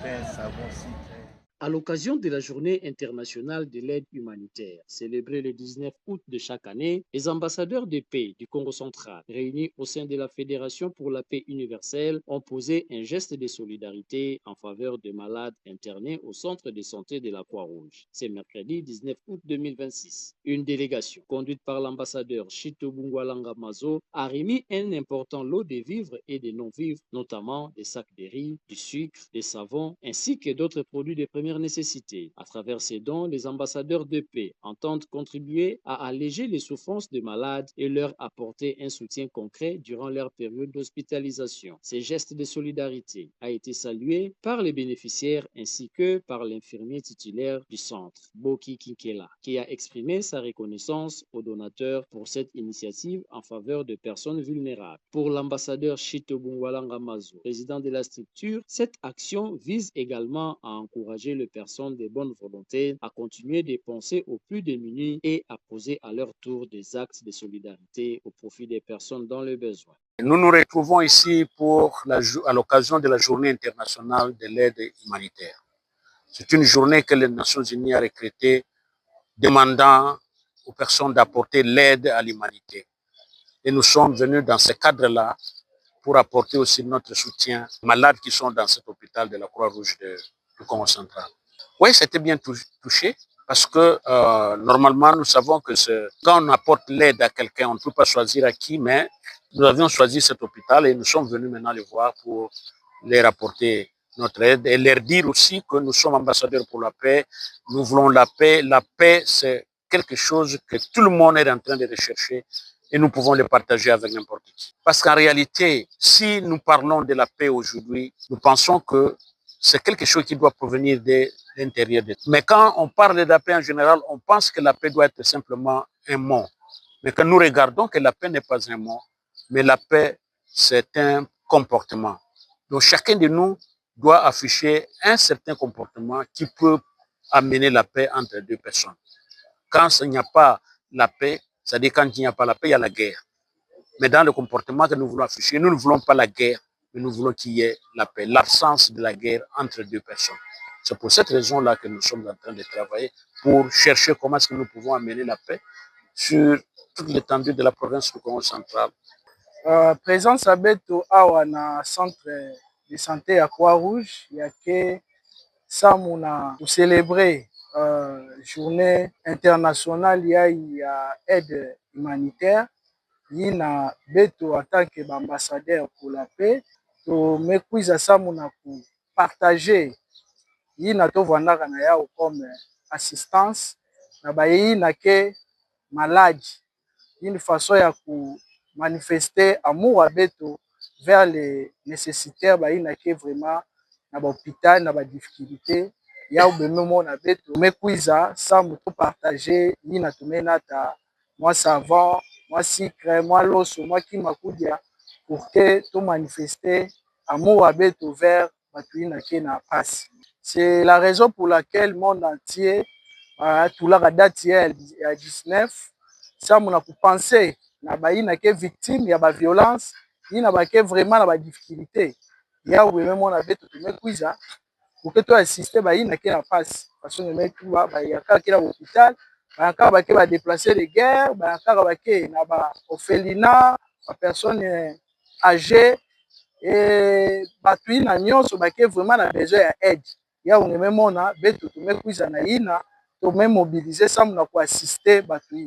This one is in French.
pain, savon, sucre. À l'occasion de la Journée internationale de l'aide humanitaire, célébrée le 19 août de chaque année, les ambassadeurs de paix du Congo central, réunis au sein de la Fédération pour la paix universelle, ont posé un geste de solidarité en faveur des malades internés au centre de santé de la Croix-Rouge. C'est mercredi 19 août 2026. Une délégation, conduite par l'ambassadeur Chito Bungwalanga Mazo, a remis un important lot de vivres et de non-vivres, notamment des sacs de riz, du sucre, des savons, ainsi que d'autres produits de première nécessité. À travers ces dons, les ambassadeurs de paix entendent contribuer à alléger les souffrances des malades et leur apporter un soutien concret durant leur période d'hospitalisation. Ces gestes de solidarité a été salué par les bénéficiaires ainsi que par l'infirmier titulaire du centre, Boki Kinkela, qui a exprimé sa reconnaissance aux donateurs pour cette initiative en faveur de personnes vulnérables. Pour l'ambassadeur Chito Bungwalanga Mazo, président de la structure, cette action vise également à encourager les personnes de bonne volonté à continuer de penser aux plus démunis et à poser à leur tour des actes de solidarité au profit des personnes dans le besoin. Nous nous retrouvons ici à l'occasion de la Journée internationale de l'aide humanitaire. C'est une journée que les Nations Unies ont décrétée demandant aux personnes d'apporter l'aide à l'humanité. Et nous sommes venus dans ce cadre-là pour apporter aussi notre soutien aux malades qui sont dans cet hôpital de la Croix-Rouge du Congo central. Oui, c'était bien touché parce que normalement, nous savons que quand on apporte l'aide à quelqu'un, on ne peut pas choisir à qui, mais nous avions choisi cet hôpital et nous sommes venus maintenant les voir pour leur apporter notre aide et leur dire aussi que nous sommes ambassadeurs pour la paix. Nous voulons la paix. La paix, c'est quelque chose que tout le monde est en train de rechercher et nous pouvons le partager avec n'importe qui. Parce qu'en réalité, si nous parlons de la paix aujourd'hui, nous pensons que c'est quelque chose qui doit provenir de l'intérieur de tout. Mais quand on parle de la paix en général, on pense que la paix doit être simplement un mot. Mais quand nous regardons que la paix n'est pas un mot, mais la paix, c'est un comportement. Donc chacun de nous doit afficher un certain comportement qui peut amener la paix entre deux personnes. Quand il n'y a pas la paix, c'est-à-dire quand il n'y a pas la paix, il y a la guerre. Mais dans le comportement que nous voulons afficher, nous ne voulons pas la guerre, mais nous voulons qu'il y ait la paix, l'absence de la guerre entre deux personnes. C'est pour cette raison-là que nous sommes en train de travailler pour chercher comment est-ce que nous pouvons amener la paix sur toute l'étendue de la province du Congo central. Présence à Beto awa na centre de santé à Croix-Rouge, il y a que ça pour célébrer journée internationale il y a aide humanitaire. Il y a Beto en tant qu'ambassadeur pour la paix. To mekuiza samuna pour partager il na to vandaka na yao comme assistance na bayi na ke malade une façon ya ku manifester amour à Beto vers les nécessitaires bayi na ke vraiment na ba hôpital na ba difficulté ya ubememo na Beto mekuiza samu to partager il na to menata moi savon moi sucre moi loso moi kimakudia pour que to manifester amour à Beto vers Batuina na passe. C'est la raison pour laquelle le monde entier tout la date il y a 19 ça mon a penser na baina que victime ya ba violence il na ba que vraiment na ba difficulté ya ou même on a Beto to me kuiza pour que tu assister baina que na passe parce que me tu ba ya ka kila hôpital ba ka ba que ba déplacer de guerre ba ka ba que na ba orphelinat ba personnes âgées et Batuina nyonso ba que vraiment na besoin ya aide ya on même on a Beto to me kuiza na ina to me mobiliser ça mon a ko assister Batuina.